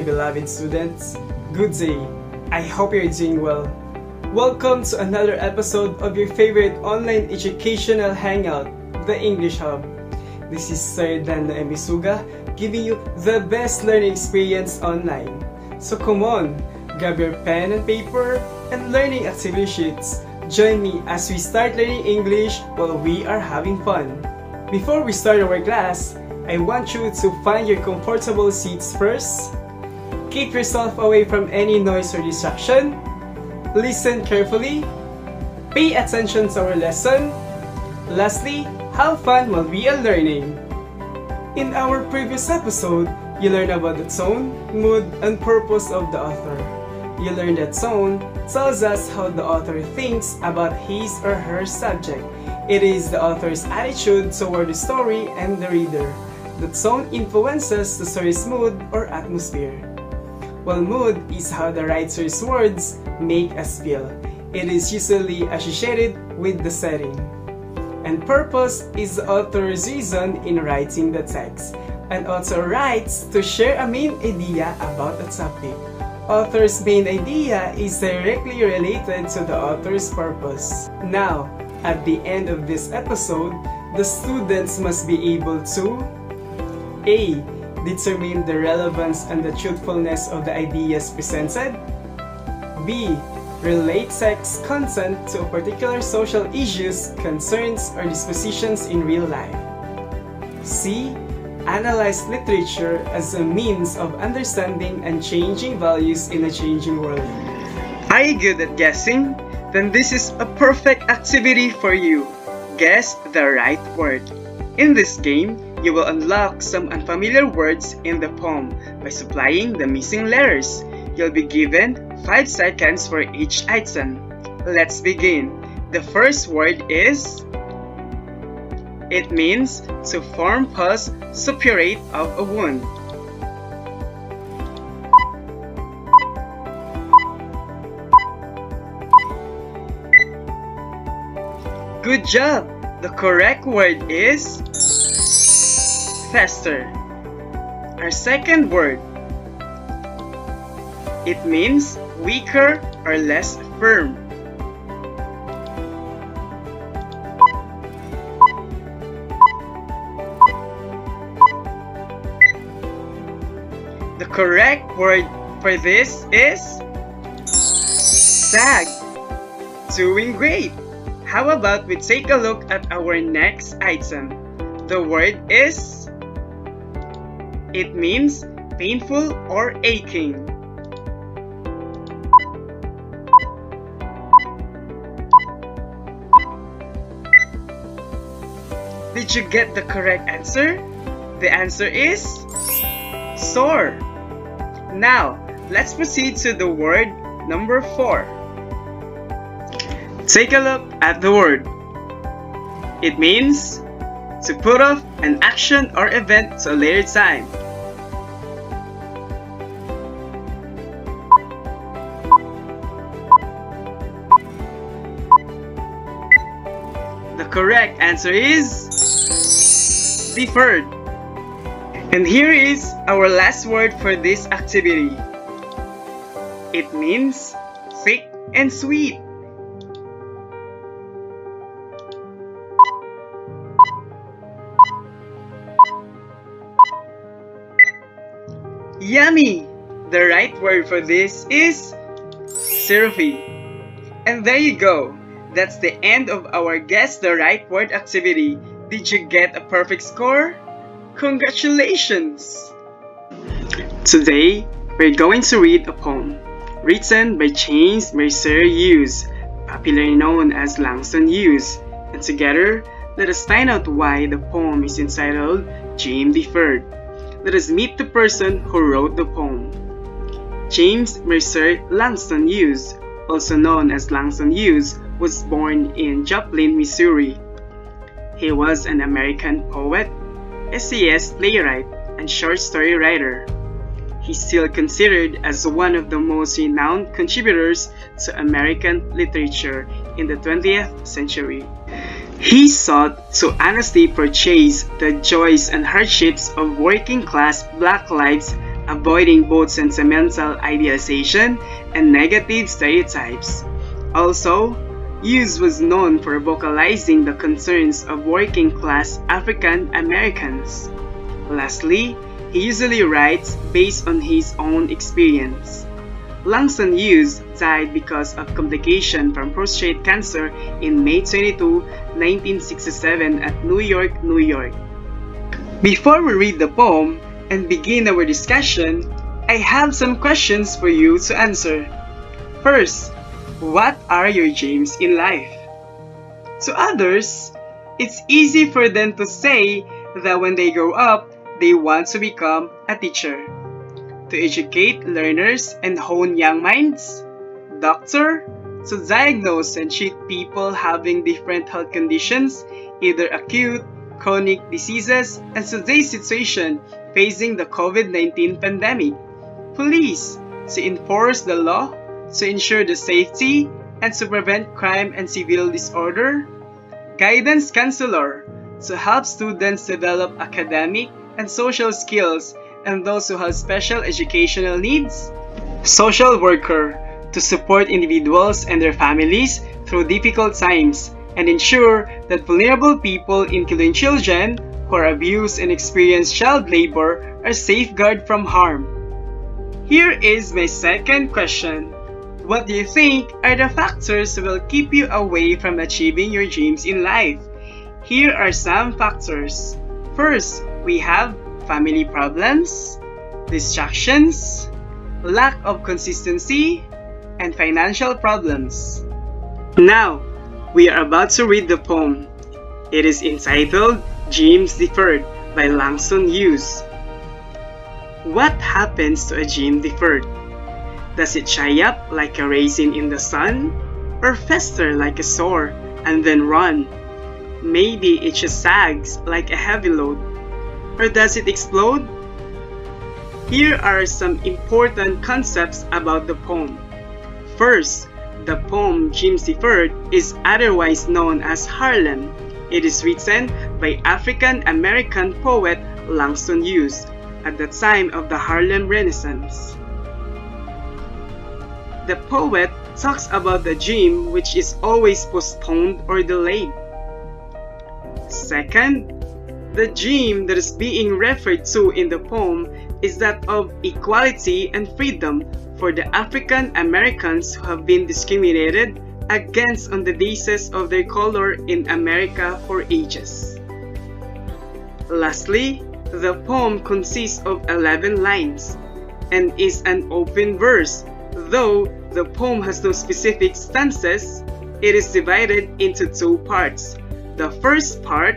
beloved students. Good day. I hope you're doing well. Welcome to another episode of your favorite online educational hangout, the English Hub. This is Sir Dan Emisuga, giving you the best learning experience online. So come on, grab your pen and paper and learning activity sheets. Join me as we start learning English while we are having fun. Before we start our class, I want you to find your comfortable seats first. Keep yourself away from any noise or distraction. Listen carefully. Pay attention to our lesson. Lastly, have fun while we are learning. In our previous episode, you learned about the tone, mood, and purpose of the author. You learned that tone tells us how the author thinks about his or her subject. It is the author's attitude toward the story and the reader. The tone influences the story's mood or atmosphere. While mood is how the writer's words make us feel. It is usually associated with the setting. And purpose is the author's reason in writing the text. An author writes to share a main idea about a topic. Author's main idea is directly related to the author's purpose. Now, at the end of this episode, the students must be able to A. Determine the relevance and the truthfulness of the ideas presented. B. Relate text content to particular social issues, concerns, or dispositions in real life. C. Analyze literature as a means of understanding and changing values in a changing world. Are you good at guessing? Then this is a perfect activity for you. Guess the right word. In this game, you will unlock some unfamiliar words in the poem by supplying the missing letters. You'll be given 5 seconds for each item. Let's begin. The first word is... It means to form pus suppurate of a wound. Good job! The correct word is fester. Our second word. It means weaker or less firm. The correct word for this is sag. Doing great! How about we take a look at our next item? The word is... It means painful or aching. Did you get the correct answer? The answer is sore. Now, let's proceed to the word number 4. Take a look at the word. It means to put off an action or event to a later time. The correct answer is deferred. And here is our last word for this activity. It means thick and sweet. Yummy! The right word for this is syrupy. And there you go. That's the end of our Guess the Right Word activity. Did you get a perfect score? Congratulations! Today, we're going to read a poem written by James Mercer Hughes, popularly known as Langston Hughes. And together, let us find out why the poem is entitled James Deferred. Let us meet the person who wrote the poem. James Mercer Langston Hughes, also known as Langston Hughes, was born in Joplin, Missouri. He was an American poet, essayist, playwright, and short story writer. He's still considered as one of the most renowned contributors to American literature in the 20th century. He sought to honestly portray the joys and hardships of working-class Black lives avoiding both sentimental idealization and negative stereotypes. Also, Hughes was known for vocalizing the concerns of working-class African Americans. Lastly, he usually writes based on his own experience. Langston Hughes died because of complication from prostate cancer in May 22, 1967 at New York, New York. Before we read the poem and begin our discussion, I have some questions for you to answer. First, what are your dreams in life? To others, it's easy for them to say that when they grow up, they want to become a teacher, to educate learners and hone young minds, doctor, to diagnose and treat people having different health conditions, either acute, chronic diseases, and today's situation facing the COVID-19 pandemic, police, to enforce the law, to ensure the safety, and to prevent crime and civil disorder, guidance counselor, to help students develop academic and social skills and those who have special educational needs, social worker, to support individuals and their families through difficult times and ensure that vulnerable people, including children who are abused and experience child labor, are safeguarded from harm. Here is my second question. What do you think are the factors that will keep you away from achieving your dreams in life? Here are some factors. First, we have family problems, distractions, lack of consistency, and financial problems. Now, we are about to read the poem. It is entitled Dreams Deferred by Langston Hughes. What happens to a dream deferred? Does it dry up like a raisin in the sun? Or fester like a sore and then run? Maybe it just sags like a heavy load. Or does it explode? Here are some important concepts about the poem. First, the poem Dreams Deferred is otherwise known as Harlem. It is written by African American poet Langston Hughes at the time of the Harlem Renaissance. The poet talks about the dream which is always postponed or delayed. Second, the dream that is being referred to in the poem is that of equality and freedom for the African Americans who have been discriminated against on the basis of their color in America for ages. Lastly, the poem consists of 11 lines and is an open verse. Though the poem has no specific stanzas, it is divided into two parts. The first part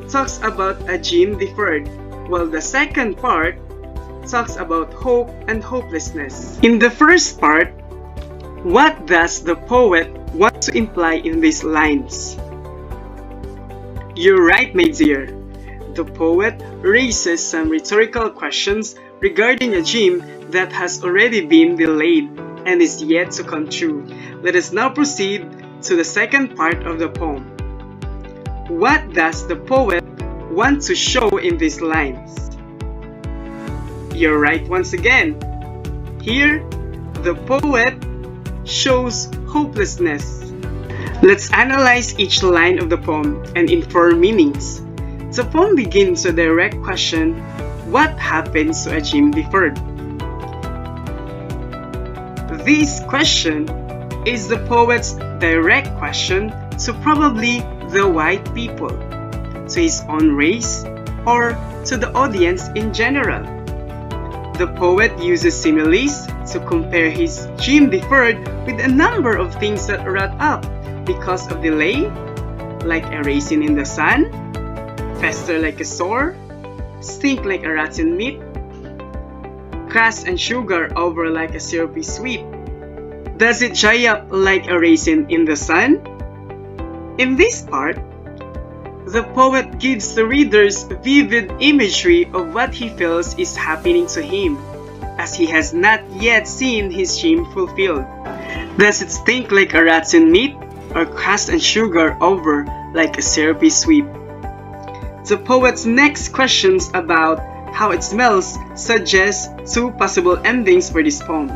talks about a dream deferred, while the second part talks about hope and hopelessness. In the first part, what does the poet want to imply in these lines? You're right, my dear. The poet raises some rhetorical questions regarding a dream that has already been delayed and is yet to come true. Let us now proceed to the second part of the poem. What does the poet want to show in these lines? You're right once again. Here, the poet shows hopelessness. Let's analyze each line of the poem and infer meanings. The poem begins with a direct question, what happens to a dream deferred? This question is the poet's direct question to probably the white people, to his own race, or to the audience in general. The poet uses similes to compare his dream deferred with a number of things that rot up because of delay, like a raisin in the sun, fester like a sore, stink like a rotten meat, crass and sugar over like a syrupy sweet. Does it dry up like a raisin in the sun? In this part, the poet gives the readers vivid imagery of what he feels is happening to him, as he has not yet seen his dream fulfilled. Does it stink like a rotten meat, or crass and sugar over like a syrupy sweet? The poet's next questions about How it smells suggests two possible endings for this poem.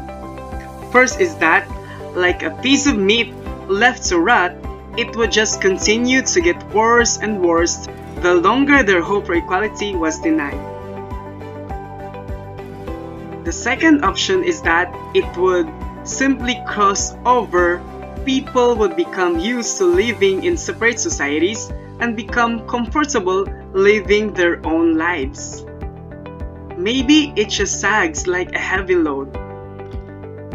First is that, like a piece of meat left to rot, it would just continue to get worse and worse the longer their hope for equality was denied. The second option is that it would simply cross over, people would become used to living in separate societies and become comfortable living their own lives. Maybe it just sags like a heavy load.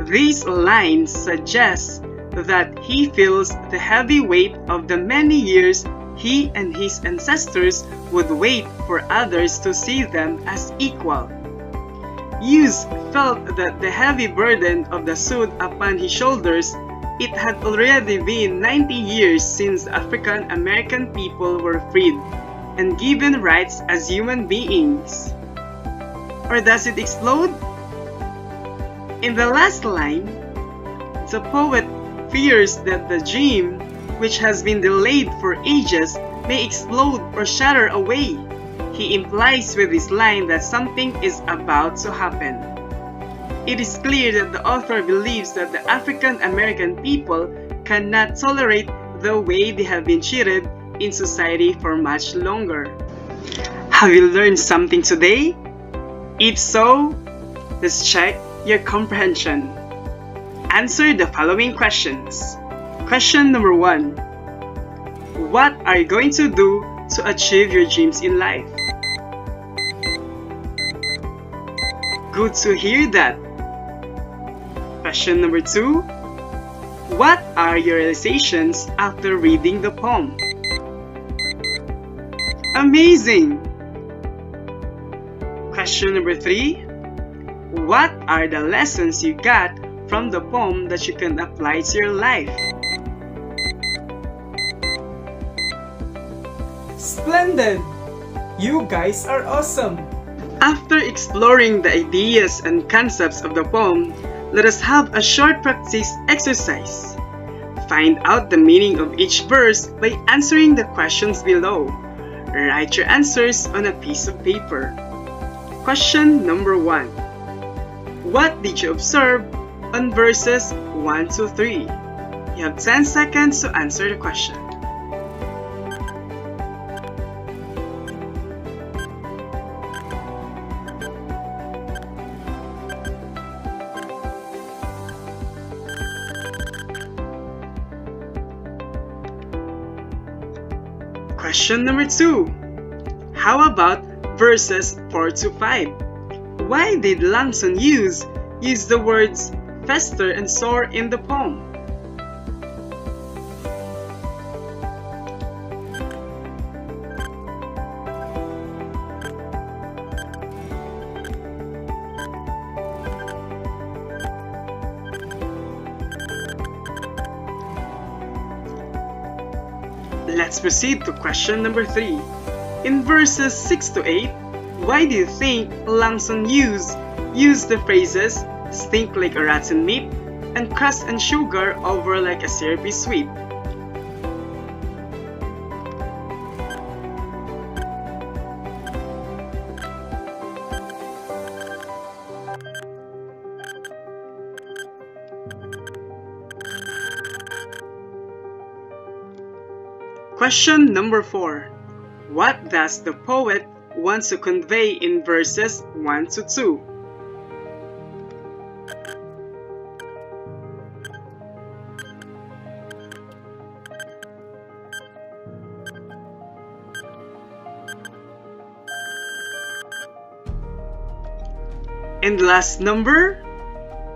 These lines suggest that he feels the heavy weight of the many years he and his ancestors would wait for others to see them as equal. Hughes felt that the heavy burden of the suit upon his shoulders. It had already been 90 years since African American people were freed and given rights as human beings. Or does it explode? In the last line, the poet fears that the dream, which has been delayed for ages, may explode or shatter away. He implies with this line that something is about to happen. It is clear that the author believes that the African American people cannot tolerate the way they have been treated in society for much longer. Have you learned something today? If so, let's check your comprehension. Answer the following questions. Question number 1. What are you going to do to achieve your dreams in life? Good to hear that. Question number 2. What are your realizations after reading the poem? Amazing! Question number 3. What are the lessons you got from the poem that you can apply to your life? Splendid! You guys are awesome! After exploring the ideas and concepts of the poem, let us have a short practice exercise. Find out the meaning of each verse by answering the questions below. Write your answers on a piece of paper. Question number 1. What did you observe on verses 1 to 3? You have 10 seconds to answer the question. Question number 2. How about verses 4 to 5? Why did Langston use the words fester and soar in the poem? Let's proceed to question number 3. In verses 6 to 8, why do you think Langston used the phrases stink like a rotten meat and crust and sugar over like a syrupy sweet? Question number 4. What does the poet want to convey in verses 1 to 2? And last number,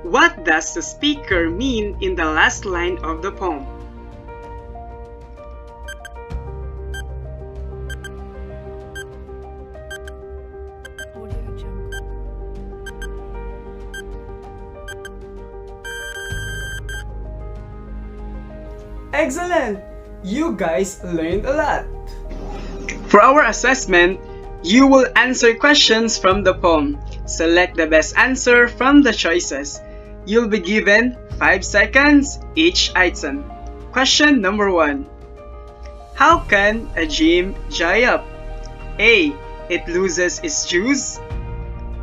what does the speaker mean in the last line of the poem? Excellent! You guys learned a lot. For our assessment, you will answer questions from the poem. Select the best answer from the choices. You'll be given 5 seconds each item. Question number 1. How can a dream dry up? A. It loses its juice.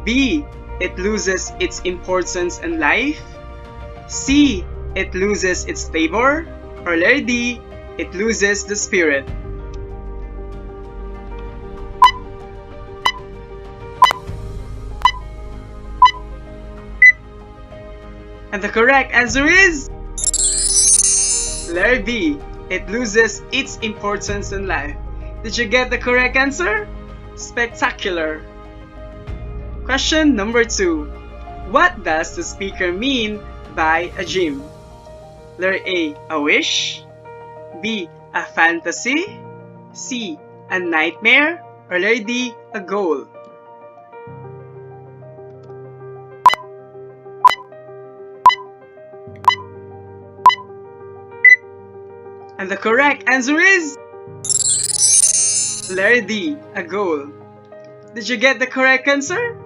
B. It loses its importance in life. C. It loses its flavor. Or letter D. It loses the spirit. And the correct answer is letter B. It loses its importance in life. Did you get the correct answer? Spectacular! Question number 2. What does the speaker mean by a dream? Letter A. A wish. B. A fantasy. C. A nightmare. Or letter D. A goal. And the correct answer is letter D. A goal. Did you get the correct answer?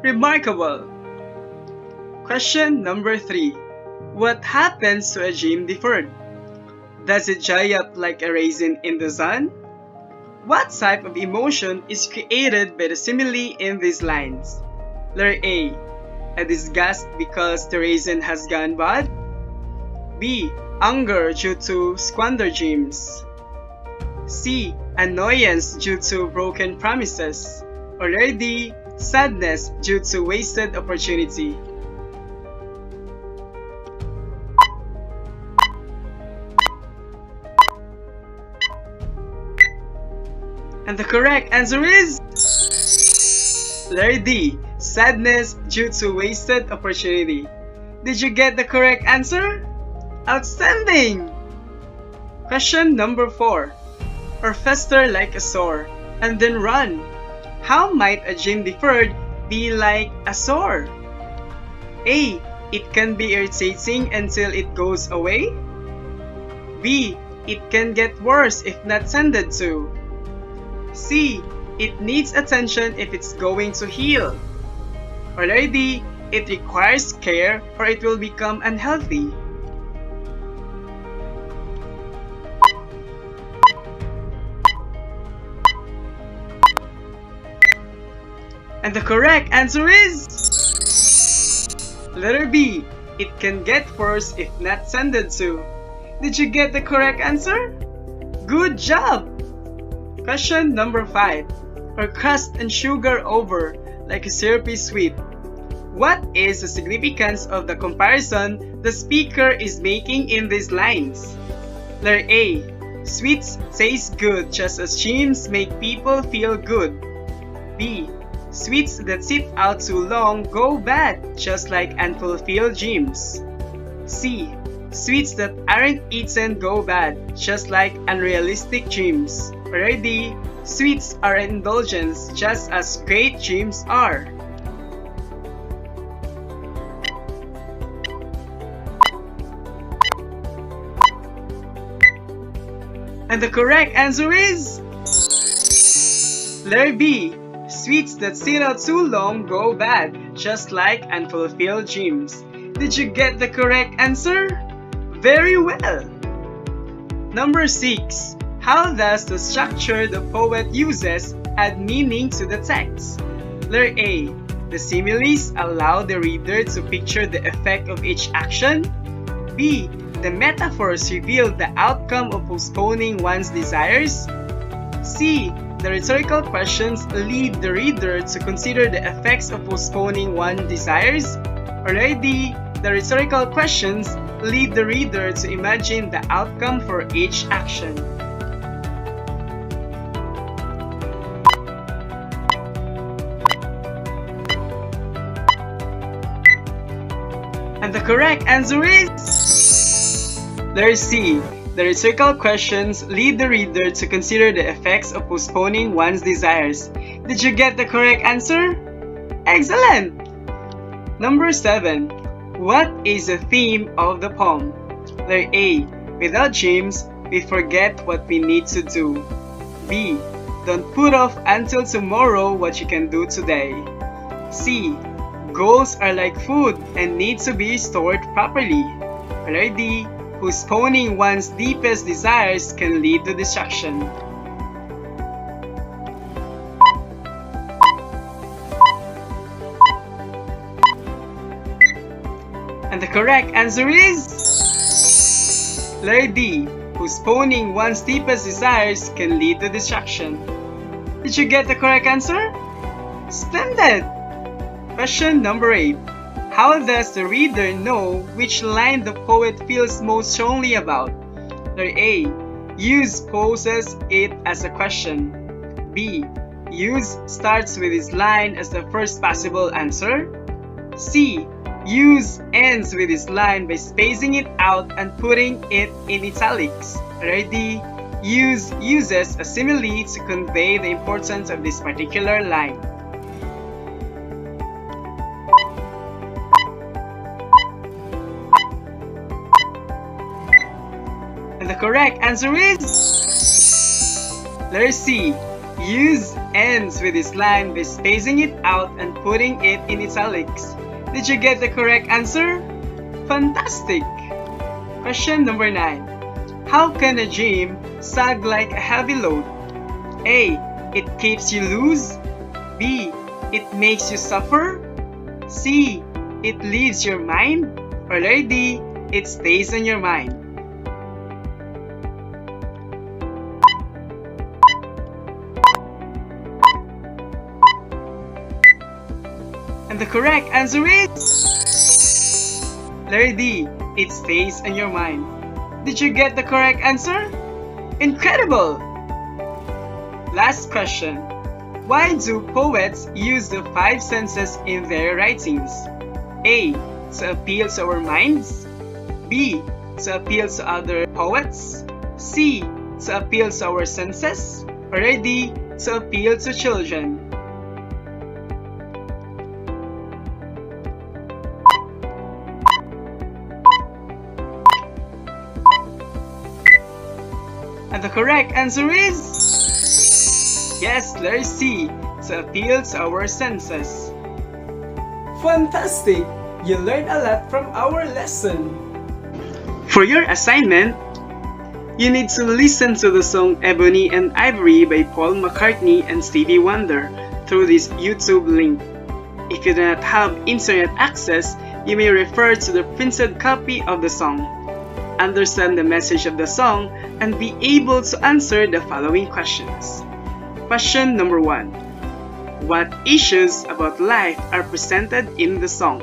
Remarkable! Question number 3. What happens to a dream deferred? Does it dry up like a raisin in the sun? What type of emotion is created by the simile in these lines? Letter A. A disgust because the raisin has gone bad. B. Anger due to squandered dreams. C. Annoyance due to broken promises. Or letter D. Sadness due to wasted opportunity. And the correct answer is letter D. Sadness due to wasted opportunity. Did you get the correct answer? Outstanding! Question number 4. Or fester like a sore, and then run. How might a dream deferred be like a sore? A. It can be irritating until it goes away. B. It can get worse if not tended to. C. It needs attention if it's going to heal. Or letter D. It requires care or it will become unhealthy. And the correct answer is letter B. It can get worse if not tended to. Did you get the correct answer? Good job! Question number 5. Or crust and sugar over like a syrupy sweet. What is the significance of the comparison the speaker is making in these lines? Letter A. Sweets taste good just as dreams make people feel good. B. Sweets that sit out too long go bad, just like unfulfilled dreams. C. Sweets that aren't eaten go bad, just like unrealistic dreams. Or D. Sweets are an indulgence, just as great dreams are. And the correct answer is letter B. Sweets that sit out too long go bad, just like unfulfilled dreams. Did you get the correct answer? Very well! Number 6. How does the structure the poet uses add meaning to the text? Letter A. The similes allow the reader to picture the effect of each action. B. The metaphors reveal the outcome of postponing one's desires. C. The rhetorical questions lead the reader to consider the effects of postponing one's desires. Or D. The rhetorical questions lead the reader to imagine the outcome for each action. And the correct answer is letter C. The rhetorical questions lead the reader to consider the effects of postponing one's desires. Did you get the correct answer? Excellent! Number 7. What is the theme of the poem? Letter A. Without dreams, we forget what we need to do. B. Don't put off until tomorrow what you can do today. C. Goals are like food and need to be stored properly. Letter D. Postponing one's deepest desires can lead to distraction. And the correct answer is letter D. Postponing one's deepest desires can lead to distraction. Did you get the correct answer? Splendid! Question number 8. How does the reader know which line the poet feels most strongly about? Letter A. Use poses it as a question. B. Use starts with his line as the first possible answer. C. Use ends with his line by spacing it out and putting it in italics. Letter D. Use uses a simile to convey the importance of this particular line. And the correct answer is letter C. Use ends with his line by spacing it out and putting it in italics. Did you get the correct answer? Fantastic! Question number 9. How can a dream sag like a heavy load? A. It keeps you loose. B. It makes you suffer. C. It leaves your mind. Or letter D. It stays on your mind. And the correct answer is letter D. It stays on your mind. Did you get the correct answer? Incredible! Last question. Why do poets use the 5 senses in their writings? A. To appeal to our minds. B. To appeal to other poets. C. To appeal to our senses. Or D. To appeal to children. And the correct answer is yes, letter C, to appeal to our senses. Fantastic! You learned a lot from our lesson. For your assignment, you need to listen to the song Ebony and Ivory by Paul McCartney and Stevie Wonder through this YouTube link. If you do not have internet access, you may refer to the printed copy of the song. Understand the message of the song and be able to answer the following questions. Question number 1. What issues about life are presented in the song?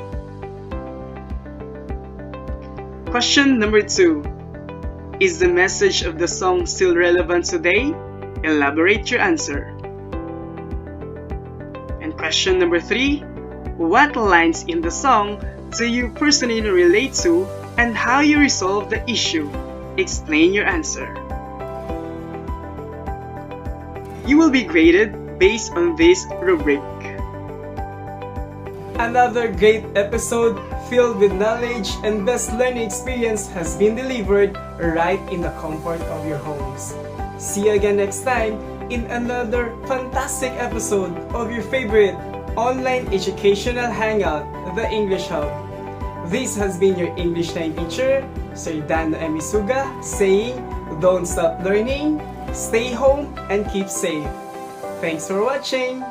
Question number 2. Is the message of the song still relevant today? Elaborate your answer. And question number 3. What lines in the song do you personally relate to and how you resolve the issue? Explain your answer. You will be graded based on this rubric. Another great episode filled with knowledge and best learning experience has been delivered right in the comfort of your homes. See you again next time in another fantastic episode of your favorite online educational hangout, The English Hub. This has been your English 9 teacher, Sir Dan Emisuga, saying, don't stop learning, stay home, and keep safe. Thanks for watching!